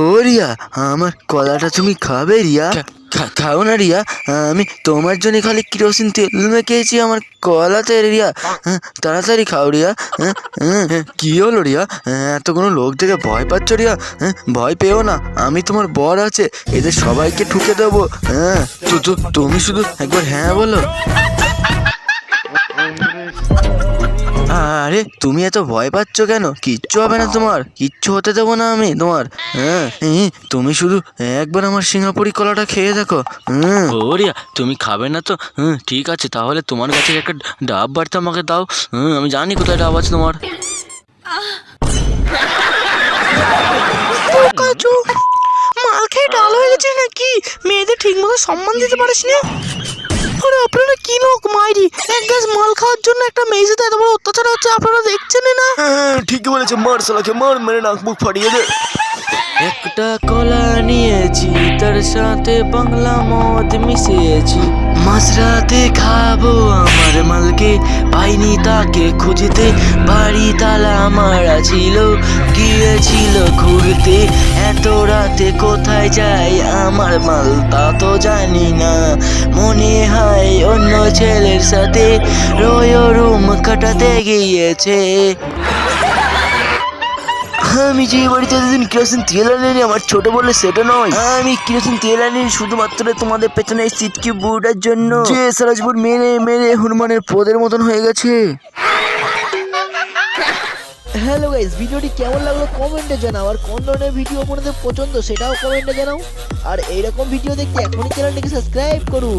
ও রিয়া, আমার কলাটা তুমি খাবে রিয়া? খাও না রিয়া, আমি তোমার জন্য খালি কেরোসিন তেল মেখেছি আমার কলাতে রিয়া। তাড়াতাড়ি খাও রিয়া। কি হলো রিয়া, এতগুলো লোক দেখে ভয় পাচ্ছ রিয়া? ভয় পেও না, আমি তোমার বর আছে, এদের সবাইকে ঠুকে দেবো। তুমি শুধু একবার হ্যাঁ বলো। আরে তুমি এত ভয় পাচ্ছ কেন? কিচ্ছু হবে না তোমার, কিচ্ছু হতে দেবো না আমি তোমার। তুমি শুধু একবার আমার সিঙ্গাপুরি কলাটা খেয়ে দেখো। ও রিয়া, তুমি খাবে না তো? ঠিক আছে, তাহলে তোমার কাছে একটা ডাব বাড়তে আমাকে দাও। আমি জানি কোথায় ডাব আছে তোমার। মাল খেয়ে ডাল হয়ে গেছে নাকি? মেয়েদের ঠিক মতো সম্মান দিতে পারিস না? আরে আপনারা কি লোক মাইরি, এক গ্লাস মাল খাওয়ার জন্য একটা মেয়ের সাথে এত বড় অত্যাচার হচ্ছে, আপনারা দেখছেন না? ঠিকই বলেছে, মার শালাকে মার, মেরে নাক মুখ ফাটিয়ে দে। একটা কলা নিয়েছি, তার সাথে বাংলা মদ মিশিয়েছি, মাঝরাতে খাবো আমার মালকে, পাইনি তাকে খুঁজতে, বাড়ি তালা মারা ছিল, গিয়েছিল ঘুরতে, এত রাতে কোথায় যাই আমার মাল তা তো জানি না, মনে হয় অন্য ছেলের সাথে রোয় রুম কাটাতে গিয়েছে। আমি যে বাড়িতে এতদিন কেরোসিন তেল আনিনি, আমার ছোট বলে সেটা নয়, আমি কেরোসিন তেল আনিনি শুধুমাত্র তোমাদের পেছনে সিটকি বুড়ার জন্য, যে সারাজপুর মেরে মেরে হনুমানের পদের মতন হয়ে গেছে। হ্যালো গাইস, ভিডিওটি কেমন লাগলো কমেন্টে জানাও, আর কোন ধরনের ভিডিও আপনাদের পছন্দ সেটাও কমেন্টে জানাও, আর এইরকম ভিডিও দেখতে এখনই চ্যানেলটিকে সাবস্ক্রাইব করুন।